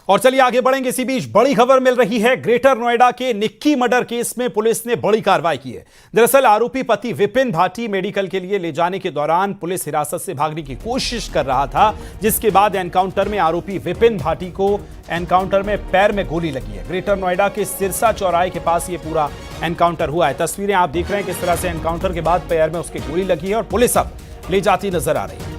और चलिए आगे बढ़ेंगे। इसी बीच बड़ी खबर मिल रही है। ग्रेटर नोएडा के निक्की मर्डर केस में पुलिस ने बड़ी कार्रवाई की है। दरअसल आरोपी पति विपिन भाटी मेडिकल के लिए ले जाने के दौरान पुलिस हिरासत से भागने की कोशिश कर रहा था, जिसके बाद एनकाउंटर में आरोपी विपिन भाटी को एनकाउंटर में पैर में गोली लगी है। ग्रेटर नोएडा के सिरसा चौराहे के पास यह पूरा एनकाउंटर हुआ है। तस्वीरें आप देख रहे हैं किस तरह से एनकाउंटर के बाद पैर में उसके गोली लगी है और पुलिस अब ले जाती नजर आ रही है।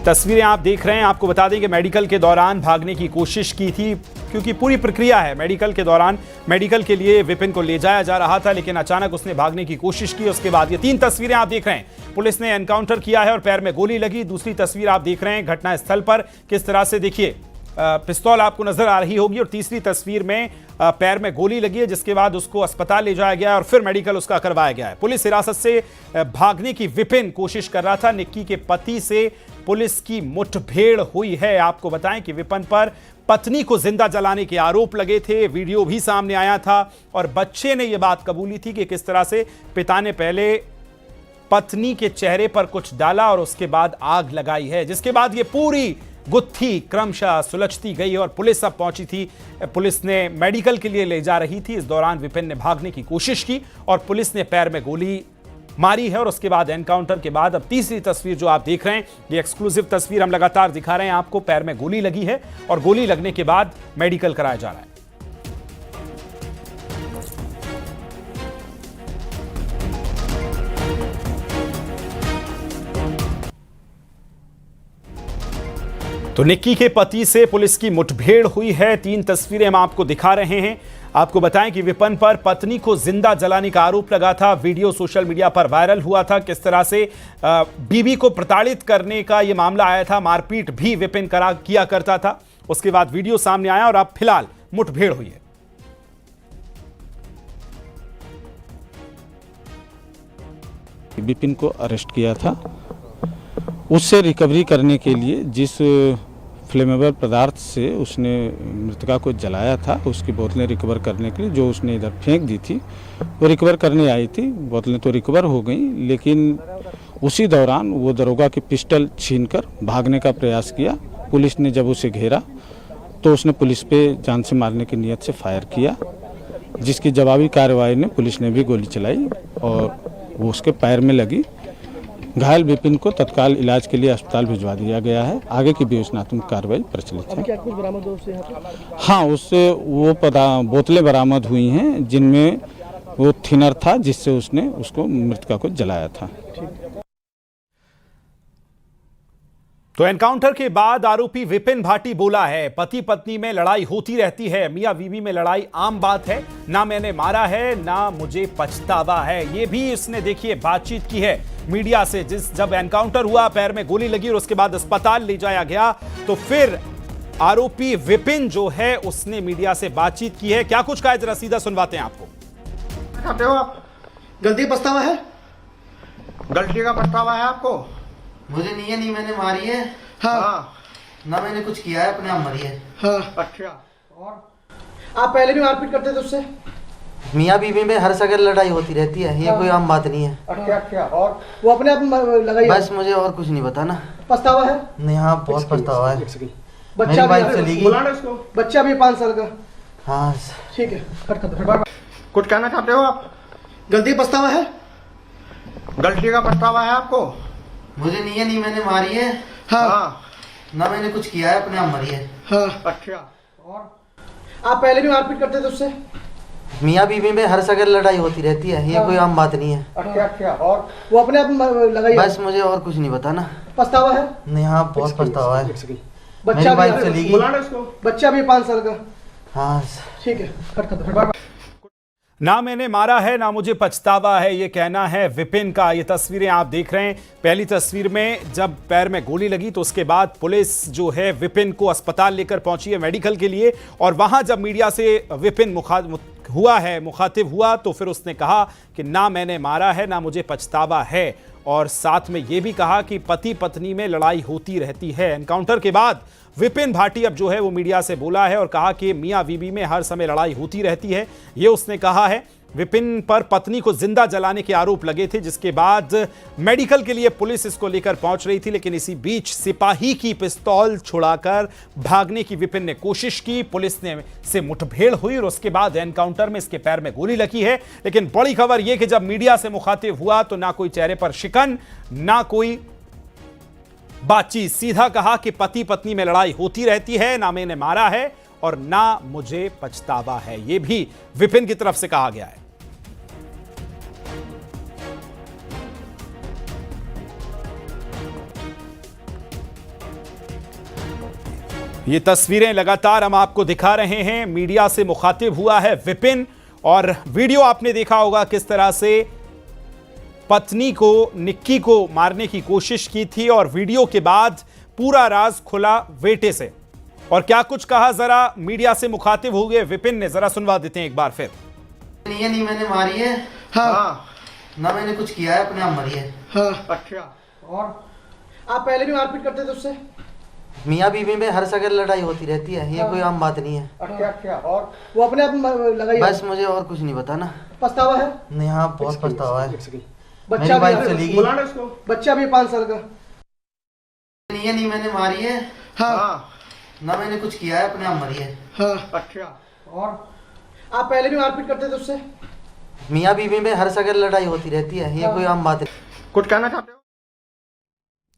तस्वीरें आप देख रहे हैं। आपको बता दें कि मेडिकल के दौरान भागने की कोशिश की थी, क्योंकि पूरी प्रक्रिया है। मेडिकल के दौरान मेडिकल के लिए विपिन को ले जाया जा रहा था, लेकिन अचानक उसने भागने की कोशिश की। उसके बाद ये 3 तस्वीरें आप देख रहे हैं। पुलिस ने एनकाउंटर किया है और पैर में गोली लगी। दूसरी तस्वीर आप देख रहे हैं घटना स्थल पर किस तरह से, देखिए, पिस्तौल आपको नजर आ रही होगी। और तीसरी तस्वीर में पैर में गोली लगी है, जिसके बाद उसको अस्पताल ले जाया गया और फिर मेडिकल उसका करवाया गया है। पुलिस हिरासत से भागने की विपिन कोशिश कर रहा था। निक्की के पति से पुलिस की मुठभेड़ हुई है। आपको बताएं कि विपिन पर पत्नी को जिंदा जलाने के आरोप लगे थे। वीडियो भी सामने आया था और बच्चे ने यह बात कबूली थी कि किस तरह से पिता ने पहले पत्नी के चेहरे पर कुछ डाला और उसके बाद आग लगाई है, जिसके बाद यह पूरी गुत्थी क्रमशः सुलझती गई और पुलिस अब पहुंची थी। पुलिस ने मेडिकल के लिए ले जा रही थी। इस दौरान विपिन ने भागने की कोशिश की और पुलिस ने पैर में गोली मारी है। और उसके बाद एनकाउंटर के बाद अब तीसरी तस्वीर जो आप देख रहे हैं, ये एक्सक्लूसिव तस्वीर हम लगातार दिखा रहे हैं आपको। पैर में गोली लगी है और गोली लगने के बाद मेडिकल कराया जा रहा है। तो निक्की के पति से पुलिस की मुठभेड़ हुई है। 3 तस्वीरें हम आपको दिखा रहे हैं। आपको बताएं कि विपिन पर पत्नी को जिंदा जलाने का आरोप लगा था। वीडियो सोशल मीडिया पर वायरल हुआ था। किस तरह से बीवी को प्रताड़ित करने का यह मामला आया था। मारपीट भी विपिन किया करता था। उसके बाद वीडियो सामने आया और अब फिलहाल मुठभेड़ हुई है। विपिन को अरेस्ट किया था। उससे रिकवरी करने के लिए जिस फ्लेमेबल पदार्थ से उसने मृतका को जलाया था, उसकी बोतलें रिकवर करने के लिए जो उसने इधर फेंक दी थी, वो रिकवर करने आई थी। बोतलें तो रिकवर हो गई, लेकिन उसी दौरान वो दरोगा की पिस्टल छीनकर भागने का प्रयास किया। पुलिस ने जब उसे घेरा तो उसने पुलिस पे जान से मारने की नीयत से फायर किया, जिसकी जवाबी कार्रवाई में पुलिस ने भी गोली चलाई और वो उसके पैर में लगी। घायल विपिन को तत्काल इलाज के लिए अस्पताल भिजवा दिया गया है। आगे की विवेचनात्मक कार्रवाई प्रचलित है। क्या कुछ बरामद हुआ उससे यहाँ पे? हाँ, उससे वो बोतलें बरामद हुई हैं जिनमें वो थिनर था, जिससे उसने उसको मृतका को जलाया था। तो एनकाउंटर के बाद आरोपी विपिन भाटी बोला है, पति पत्नी में लड़ाई होती रहती है, मियां बीवी में लड़ाई आम बात है, ना मैंने मारा है ना मुझे पछतावा है। ये भी इसने, देखिए, बातचीत की है मीडिया से। जब एनकाउंटर हुआ, पैर में गोली लगी और उसके बाद अस्पताल ले जाया गया, तो फिर आरोपी विपिन जो है उसने मीडिया से बातचीत की है। क्या कुछ कहा, जरा सीधा सुनवाते हैं आपको। खाते हो आप? गलती पछतावा है? गलती का पछतावा है आपको? मुझे नहीं है, नहीं मैंने मारी है। हाँ। ना मैंने कुछ किया है, अपने आप मरी है। हाँ। अच्छा, और आप पहले भी मारपीट करते थे उससे? मियाँ बीवी में हर सगर लड़ाई होती रहती है, ये कोई आम बात नहीं है। अच्छा, और वो अपने आप लगाई? बस मुझे और कुछ नहीं पता ना। पछतावा है? नहीं, हाँ बहुत पछतावा है। बच्चा मेरी वाइफ भी चली गई। बुलाना इसको। बच्चा भी 5 साल का। हाँ ठीक है, फट। कुछ कहना चाहते हो आप? गलती पछतावा है? गलती का पछतावा है आपको? मुझे नहीं है, नहीं मैंने मारी है। हाँ। ना मैंने कुछ किया है, अपने आप मरी है। हाँ। अच्छा, और आप पहले भी मारपीट करते थे उससे? मियाँ बीवी में हर सगर लड़ाई होती रहती है, ये कोई आम बात नहीं है। अच्छा, और वो अपने आप लगाई? बस मुझे और कुछ नहीं पता ना। पछतावा है? नहीं, हाँ बहुत पछतावा है। बच्चा मेरी वाइफ भी चली गई। बुलाना इसको। बच्चा भी 5 साल का। हाँ ठीक है, फट। ना मैंने मारा है ना मुझे पछतावा है, ये कहना है विपिन का। ये तस्वीरें आप देख रहे हैं। पहली तस्वीर में जब पैर में गोली लगी तो उसके बाद पुलिस जो है विपिन को अस्पताल लेकर पहुंची है मेडिकल के लिए। और वहां जब मीडिया से विपिन मुखातिब हुआ तो फिर उसने कहा कि ना मैंने मारा है ना मुझे पछतावा है, और साथ में यह भी कहा कि पति पत्नी में लड़ाई होती रहती है। एनकाउंटर के बाद विपिन भाटी अब जो है वो मीडिया से बोला है और कहा कि मियां बीवी में हर समय लड़ाई होती रहती है, ये उसने कहा है। विपिन पर पत्नी को जिंदा जलाने के आरोप लगे थे, जिसके बाद मेडिकल के लिए पुलिस इसको लेकर पहुंच रही थी। लेकिन इसी बीच सिपाही की पिस्तौल छुड़ाकर भागने की विपिन ने कोशिश की। पुलिस ने से मुठभेड़ हुई और उसके बाद एनकाउंटर में इसके पैर में गोली लगी है। लेकिन बड़ी खबर यह कि जब मीडिया से मुखातिब हुआ तो ना कोई चेहरे पर शिकन, ना कोई बातचीत। सीधा कहा कि पति पत्नी में लड़ाई होती रहती है, ना मैंने मारा है और ना मुझे पछतावा है। यह भी विपिन की तरफ से कहा गया है। ये तस्वीरें लगातार हम आपको दिखा रहे हैं। मीडिया से मुखातिब हुआ है विपिन और वीडियो आपने देखा होगा किस तरह से पत्नी को, निक्की को मारने की कोशिश की थी और वीडियो के बाद पूरा राज खुला बेटे से। और क्या कुछ कहा, जरा मीडिया से मुखातिब हुए विपिन ने, जरा सुनवा देते हैं एक बार फिर। नहीं मैंने मारी है। हाँ। ना मैंने कुछ किया है, अपने आप मरी है। हाँ। अच्छा, और आप पहले भी मारपीट करते थे उससे? मियाँ बीवी में हर सगर लड़ाई होती रहती है, ये कोई आम बात नहीं है। अच्छा, और वो अपने आप लगाई? बस मुझे और कुछ नहीं पता ना। पछतावा है? नहीं, हाँ बहुत पछतावा है। बच्चा मेरी भी वाइफ चली गई। बुलाना इसको। बच्चा भी 5 साल का? नहीं मैंने मारी है। हाँ। ना मैंने कुछ किया है, अपने आप मरी है। हाँ। अच्छा, और आप पहले भी मारपीट करते थे उससे? मियाँ बीवी में हर सगर लड़ाई होती रहती है, ये कोई आम बात नहीं। कुछ कहना चाहते हो?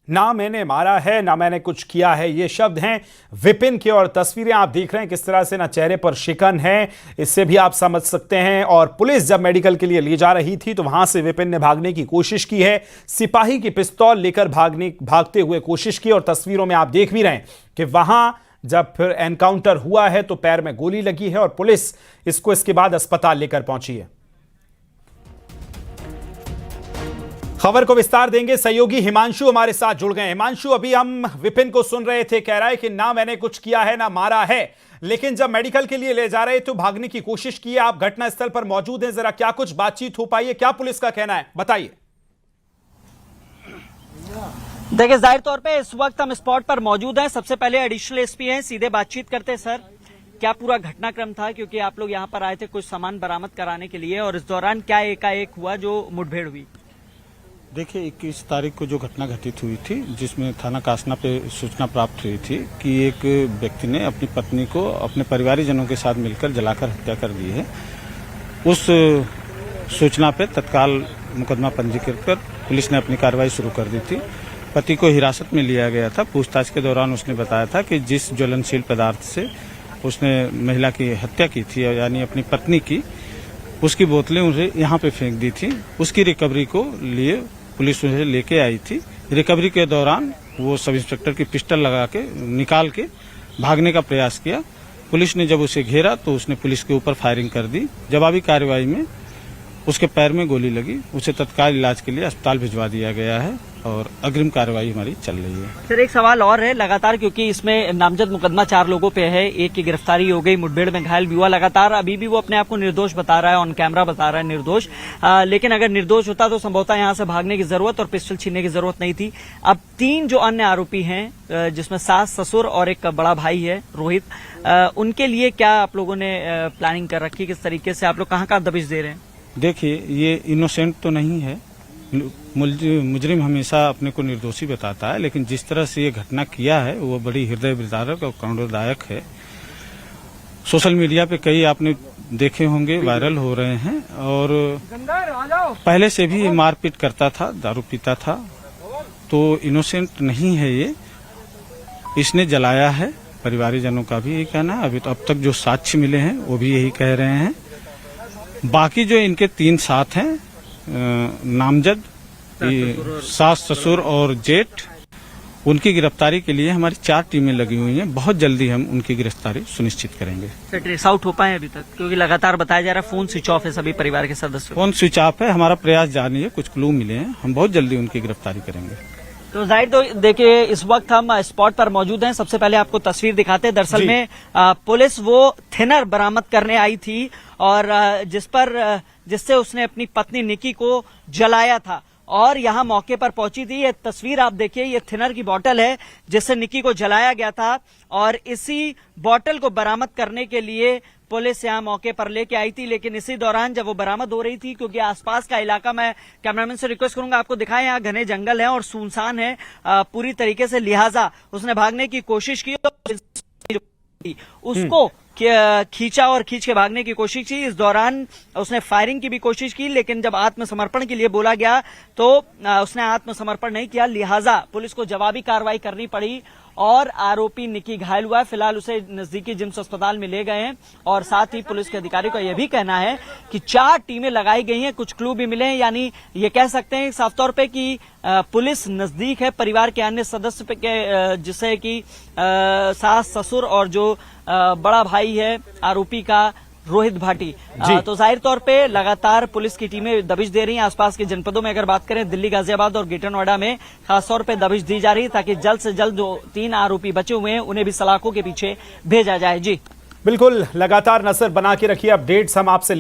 ना मैंने मारा है, ना मैंने कुछ किया है, ये शब्द हैं विपिन के। और तस्वीरें आप देख रहे हैं किस तरह से ना चेहरे पर शिकन है, इससे भी आप समझ सकते हैं। और पुलिस जब मेडिकल के लिए ले जा रही थी तो वहां से विपिन ने भागने की कोशिश की है। सिपाही की पिस्तौल लेकर भागते हुए कोशिश की। और तस्वीरों में आप देख भी रहे हैं कि वहां जब फिर एनकाउंटर हुआ है तो पैर में गोली लगी है और पुलिस इसको इसके बाद अस्पताल लेकर पहुंची है। खबर को विस्तार देंगे, सहयोगी हिमांशु हमारे साथ जुड़ गए। हिमांशु, अभी हम विपिन को सुन रहे थे, कह रहा है कि ना मैंने कुछ किया है, ना मारा है, लेकिन जब मेडिकल के लिए ले जा रहे तो भागने की कोशिश की। आप घटनास्थल पर मौजूद हैं, जरा क्या कुछ बातचीत हो पाई है, क्या पुलिस का कहना है, बताइए। देखिए, जाहिर तौर पे इस वक्त हम स्पॉट पर मौजूद हैं। सबसे पहले एडिशनल एसपी हैं, सीधे बातचीत करते हैं। सर, क्या पूरा घटनाक्रम था, क्योंकि आप लोग यहाँ पर आए थे कुछ सामान बरामद कराने के लिए, और इस दौरान क्या एकाएक हुआ जो मुठभेड़ हुई? देखिए, 21 तारीख को जो घटना घटित हुई थी, जिसमें थाना कासना पे सूचना प्राप्त हुई थी कि एक व्यक्ति ने अपनी पत्नी को अपने परिवारजनों के साथ मिलकर जलाकर हत्या कर दी है। उस सूचना पे तत्काल मुकदमा पंजीकृत कर पुलिस ने अपनी कार्रवाई शुरू कर दी थी। पति को हिरासत में लिया गया था। पूछताछ के दौरान उसने बताया था कि जिस ज्वलनशील पदार्थ से उसने महिला की हत्या की थी, यानी अपनी पत्नी की, उसकी बोतलें उसे यहाँ पे फेंक दी थी। उसकी रिकवरी को लिए पुलिस उसे लेके आई थी। रिकवरी के दौरान वो सब इंस्पेक्टर की पिस्टल लगा के निकाल के भागने का प्रयास किया। पुलिस ने जब उसे घेरा तो उसने पुलिस के ऊपर फायरिंग कर दी। जवाबी कार्रवाई में उसके पैर में गोली लगी। उसे तत्काल इलाज के लिए अस्पताल भिजवा दिया गया है और अग्रिम कार्रवाई हमारी चल रही है। सर, एक सवाल और है लगातार, क्योंकि इसमें नामजद मुकदमा 4 लोगों पे है, एक की गिरफ्तारी हो गई, मुठभेड़ में घायल भी हुआ। लगातार अभी भी वो अपने आप को निर्दोष बता रहा है, ऑन कैमरा बता रहा है निर्दोष। लेकिन अगर निर्दोष होता तो संभवतः यहाँ से भागने की जरूरत और पिस्टल छीनने की जरूरत नहीं थी। अब 3 जो अन्य आरोपी हैं, जिसमें सास, ससुर और एक बड़ा भाई है रोहित, उनके लिए क्या आप लोगों ने प्लानिंग कर रखी? किस तरीके से आप लोग कहाँ दबिश दे रहे हैं? देखिए, ये इनोसेंट तो नहीं है। मुजरिम हमेशा अपने को निर्दोषी बताता है, लेकिन जिस तरह से ये घटना किया है वो बड़ी हृदय विदारक और करुणादायक है। सोशल मीडिया पे कई आपने देखे होंगे, वायरल हो रहे हैं। और पहले से भी मारपीट करता था, दारू पीता था, तो इनोसेंट नहीं है ये। इसने जलाया है। परिवारजनों का भी यही कहना है। अभी तो अब तक जो साक्ष्य मिले हैं वो भी यही कह रहे हैं। बाकी जो इनके 3 साथ हैं नामजद, सास, ससुर और जेठ, उनकी गिरफ्तारी के लिए हमारी 4 टीमें लगी हुई हैं। बहुत जल्दी हम उनकी गिरफ्तारी सुनिश्चित करेंगे। सर, ट्रेस आउट हो पाए अभी तक? क्योंकि लगातार बताया जा रहा है फोन स्विच ऑफ है सभी परिवार के सदस्यों। फोन स्विच ऑफ है। हमारा प्रयास जारी है। कुछ क्लू मिले हैं, हम बहुत जल्दी उनकी गिरफ्तारी करेंगे। तो जाहिर तो देखिए, इस वक्त हम स्पॉट पर मौजूद हैं। सबसे पहले आपको तस्वीर दिखाते हैं। दरअसल में पुलिस वो थिनर बरामद करने आई थी और जिससे उसने अपनी पत्नी निकी को जलाया था और यहाँ मौके पर पहुंची थी। ये तस्वीर आप देखिए, ये थिनर की बोतल है जिससे निकी को जलाया गया था और इसी बोतल को बरामद करने के लिए पुलिस यहाँ मौके पर लेके आई थी, लेकिन इसी दौरान जब वो बरामद हो रही थी, क्योंकि आसपास का इलाका, मैं कैमरामैन से रिक्वेस्ट करूंगा आपको दिखाएं, यहाँ घने जंगल है और सुनसान है पूरी तरीके से, लिहाजा उसने भागने की कोशिश की, उसको खींचा और खींच के भागने की कोशिश की। इस दौरान उसने फायरिंग की भी कोशिश की, लेकिन जब आत्मसमर्पण के लिए बोला गया तो उसने आत्मसमर्पण नहीं किया, लिहाजा पुलिस को जवाबी कार्रवाई करनी पड़ी और आरोपी निकी घायल हुआ है। फिलहाल उसे नजदीकी जिम्स अस्पताल में ले गए हैं और साथ ही पुलिस के अधिकारी का यह भी कहना है कि 4 टीमें लगाई गई हैं, कुछ क्लू भी मिले हैं, यानी ये कह सकते हैं साफ तौर पे कि पुलिस नजदीक है परिवार के अन्य सदस्य पे के, जिससे कि सास ससुर और जो बड़ा भाई है आरोपी का रोहित भाटी। तो जाहिर तौर पे लगातार पुलिस की टीमें दबिश दे रही हैं। आसपास के जनपदों में अगर बात करें, दिल्ली, गाजियाबाद और ग्रेटर नोएडा में खासतौर पे दबिश दी जा रही है ताकि जल्द से जल्द जो 3 आरोपी बचे हुए हैं उन्हें भी सलाखों के पीछे भेजा जाए। जी बिल्कुल, लगातार नजर बना के रखिए, अपडेट्स हम आपसे